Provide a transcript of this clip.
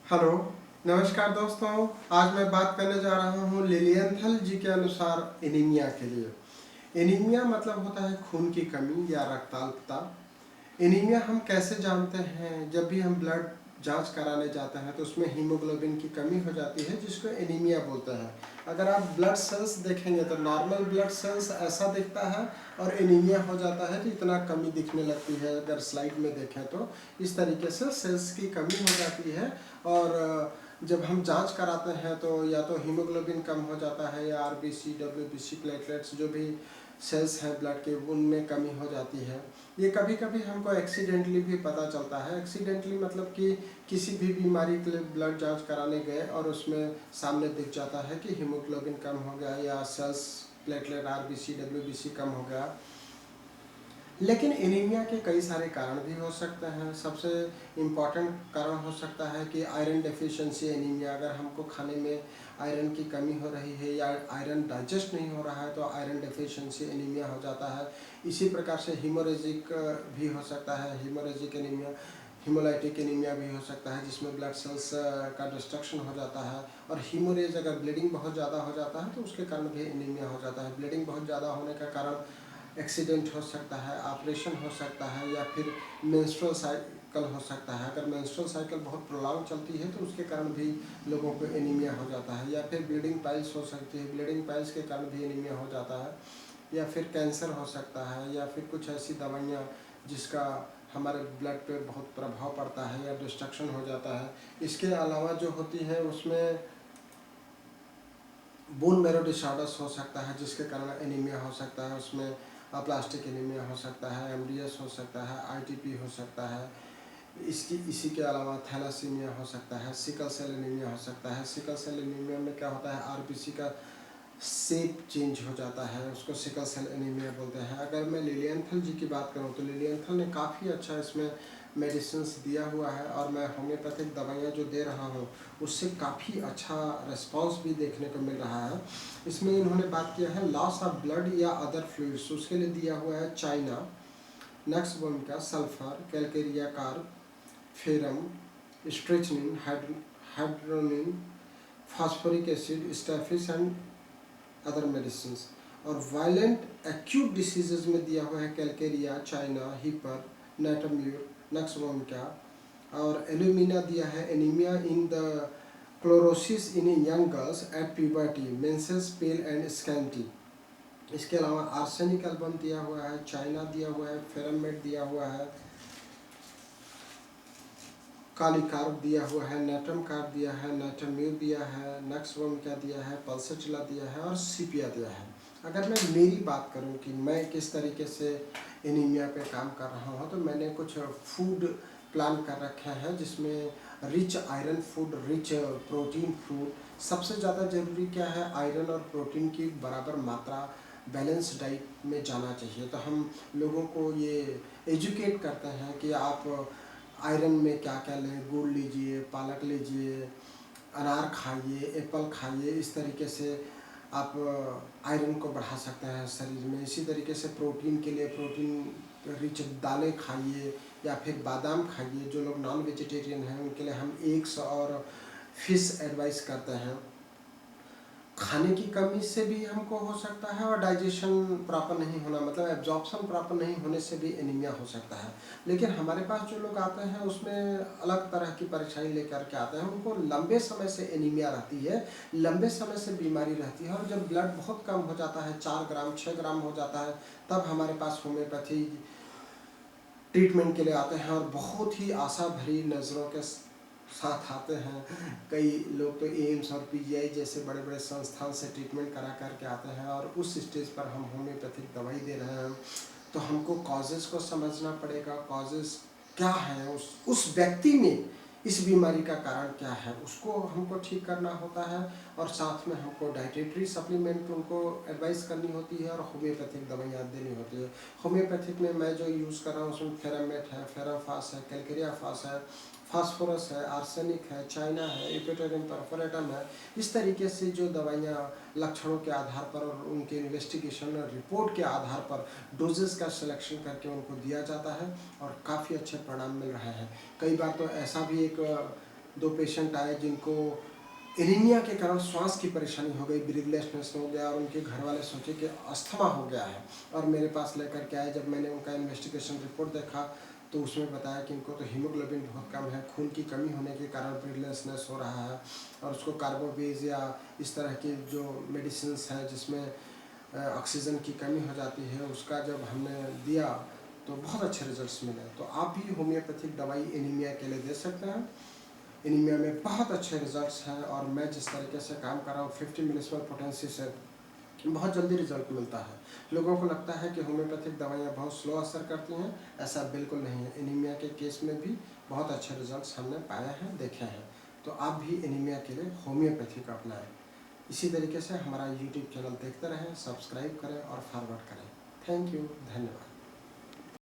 Hello, नमस्कार दोस्तों। आज मैं बात करने जा रहा हूँ लिलियनथल जी के अनुसार एनीमिया के लिए। एनीमिया मतलब होता है खून की कमी या रक्ताल्पता। एनीमिया हम कैसे जानते हैं? जब भी हम ब्लड जांच कराने जाते हैं तो उसमें हीमोग्लोबिन की कमी हो जाती है, जिसको एनीमिया बोलते हैं। अगर आप ब्लड सेल्स देखेंगे तो नॉर्मल ब्लड सेल्स ऐसा दिखता है और एनीमिया हो जाता है तो इतना कमी दिखने लगती है। अगर स्लाइड में देखें तो इस तरीके से सेल्स की कमी हो जाती है। और जब हम जांच कराते हैं तो या तो हीमोग्लोबिन कम हो जाता है या आरबीसी, डब्ल्यूबीसी, प्लेटलेट्स जो भी सेल्स हैं ब्लड के, उनमें कमी हो जाती है। ये कभी कभी हमको एक्सीडेंटली भी पता चलता है। एक्सीडेंटली मतलब कि किसी भी बीमारी के लिए ब्लड जांच कराने गए और उसमें सामने दिख जाता है कि हीमोग्लोबिन कम हो गया या सेल्स, प्लेटलेट, आरबीसी, डब्ल्यूबीसी कम हो गया। लेकिन एनीमिया के कई सारे कारण भी हो सकते हैं। सबसे इम्पॉर्टेंट कारण हो सकता है कि आयरन डेफिशिएंसी एनीमिया। अगर हमको खाने में आयरन की कमी हो रही है या आयरन डाइजेस्ट नहीं हो रहा है तो आयरन डेफिशिएंसी एनीमिया हो जाता है। इसी प्रकार से हीमोरेजिक भी हो सकता है, हीमोरेजिक एनीमिया। हीमोलाइटिक एनीमिया भी हो सकता है जिसमें ब्लड सेल्स का डिस्ट्रक्शन हो जाता है। और हीमोरेज, अगर ब्लीडिंग बहुत ज़्यादा हो जाता है तो उसके कारण भी एनीमिया हो जाता है। ब्लीडिंग बहुत ज़्यादा होने का कारण एक्सीडेंट हो सकता है, ऑपरेशन हो सकता है या फिर मेंस्ट्रुअल साइकिल हो सकता है। अगर मेंस्ट्रुअल साइकिल बहुत प्रोलॉन्ग चलती है तो उसके कारण भी लोगों को एनीमिया हो जाता है। या फिर ब्लीडिंग पाइल्स हो सकती है, ब्लीडिंग पाइल्स के कारण भी एनीमिया हो जाता है। या फिर कैंसर हो सकता है या फिर कुछ ऐसी दवाइयाँ जिसका हमारे ब्लड पे बहुत प्रभाव पड़ता है या डिस्ट्रक्शन हो जाता है। इसके अलावा जो होती है उसमें बोन मैरो डिसऑर्डर्स हो सकता है जिसके कारण एनीमिया हो सकता है। उसमें प्लास्टिक एनीमिया हो सकता है, एमडीएस हो सकता है, आईटीपी हो सकता है। इसी के अलावा थैलासीमिया हो सकता है, सिकल सेल एनीमिया हो सकता है। सिकल सेल एनीमिया में क्या होता है, आरबीसी का शेप चेंज हो जाता है, उसको सिकल सेल एनीमिया बोलते हैं। अगर मैं लिलियनथल जी की बात करूं तो लिलियनथल ने काफ़ी अच्छा इसमें मेडिसिन्स दिया हुआ है और मैं होम्योपैथिक दवाइयाँ जो दे रहा हूँ उससे काफ़ी अच्छा रिस्पांस भी देखने को मिल रहा है। इसमें इन्होंने बात किया है लॉस ऑफ ब्लड या अदर फ्लूइड्स, उसके लिए दिया हुआ है China, nux vomica, sulphur, calcarea carb, ferrum, strychnine, हाइड्रोनिन, phosphoric acid, staphis and other medicine. और वायलेंट एक्यूट डिसीजेज में दिया हुआ है calcarea, China, hepar, nat mur, nux vomica. और एल्यूमिना दिया है anaemia in the chlorosis in young girls at puberty, menses pale and scanty. इसके अलावा आर्सेनिक एल्बम दिया हुआ है, चाइना दिया हुआ है, फेरमेट दिया हुआ है, कालीकार्ब दिया हुआ है, नेट्रम कार्ब दिया है, नाइट्रम्यूर दिया है, नक्सवोमिका दिया है, पल्सटिला दिया है और सीपिया दिया है। अगर मैं मेरी बात करूं कि मैं किस तरीके से एनीमिया पे काम कर रहा हूं तो मैंने कुछ फूड प्लान कर रखे हैं जिसमें rich iron food, rich protein food. सबसे ज़्यादा ज़रूरी क्या है, आयरन और प्रोटीन की बराबर मात्रा बैलेंस डाइट में जाना चाहिए। तो हम लोगों को ये एजुकेट करते हैं कि आप आयरन में क्या क्या लें, गुड़ लीजिए, पालक लीजिए, अनार खाइए, एप्पल खाइए। इस तरीके से आप आयरन को बढ़ा सकते हैं शरीर में। इसी तरीके से प्रोटीन के लिए प्रोटीन रिच दालें खाइए या फिर बादाम खाइए। जो लोग नॉन वेजिटेरियन हैं उनके लिए हम एग्स और फिश एडवाइस करते हैं। खाने की कमी से भी हमको हो सकता है और डाइजेशन प्रॉपर नहीं होना, मतलब एब्जॉर्प्शन प्रॉपर नहीं होने से भी एनीमिया हो सकता है। लेकिन हमारे पास जो लोग आते हैं उसमें अलग तरह की परेशानी लेकर के आते हैं। उनको लंबे समय से एनीमिया रहती है, लंबे समय से बीमारी रहती है और जब ब्लड बहुत कम हो जाता है, 4 ग्राम 6 ग्राम हो जाता है, तब हमारे पास होम्योपैथी ट्रीटमेंट के लिए आते हैं और बहुत ही आशा भरी नज़रों के साथ आते हैं। कई लोग तो एम्स और पीजीआई जैसे बड़े बड़े संस्थान से ट्रीटमेंट करा करके आते हैं और उस स्टेज पर हम होम्योपैथिक दवाई दे रहे हैं। तो हमको कॉजेज़ को समझना पड़ेगा, कॉजेज़ क्या है उस व्यक्ति में, इस बीमारी का कारण क्या है, उसको हमको ठीक करना होता है। और साथ में हमको डाइटेटरी सप्लीमेंट उनको एडवाइस करनी होती है और होम्योपैथिक दवाइयाँ देनी होती है। होम्योपैथिक में मैं जो यूज़ कर रहा हूँ उसमें फेरामेट है, फेराफास है, कैलकेरिया फास है, फास्फोरस है, आर्सेनिक है, चाइना है, इपिटोरियम परफोरेटम है। इस तरीके से जो दवाइयाँ लक्षणों के आधार पर और उनके इन्वेस्टिगेशन और रिपोर्ट के आधार पर डोजेस का सिलेक्शन करके उनको दिया जाता है और काफ़ी अच्छे परिणाम मिल रहे हैं। कई बार तो ऐसा भी एक 2 पेशेंट आए जिनको एनीमिया के कारण श्वास की परेशानी हो गई, ब्रीथलेसनेस हो गया और उनके घर वाले सोचे कि अस्थमा हो गया है और मेरे पास लेकर के आए। जब मैंने उनका इन्वेस्टिगेशन रिपोर्ट देखा तो उसमें बताया कि इनको तो हीमोग्लोबिन बहुत कम है, खून की कमी होने के कारण ब्रीथलेसनेस हो रहा है और उसको कार्बोवेज या इस तरह की जो मेडिसिन्स है जिसमें ऑक्सीजन की कमी हो जाती है, उसका जब हमने दिया तो बहुत अच्छे रिजल्ट्स मिले। तो आप भी होम्योपैथिक दवाई एनीमिया के लिए दे सकते हैं। एनीमिया में बहुत अच्छे रिजल्ट्स हैं और मैं जिस तरीके से काम कर रहा हूँ 50 मिलीस्मोल पोटेंसी से बहुत जल्दी रिजल्ट मिलता है। लोगों को लगता है कि होम्योपैथिक दवाइयाँ बहुत स्लो असर करती हैं, ऐसा बिल्कुल नहीं है। एनीमिया के केस में भी बहुत अच्छे रिजल्ट्स हमने पाए हैं, देखे हैं। तो आप भी एनीमिया के लिए होम्योपैथी को अपनाएं। इसी तरीके से हमारा यूट्यूब चैनल देखते रहें, सब्सक्राइब करें और फॉरवर्ड करें। थैंक यू, धन्यवाद।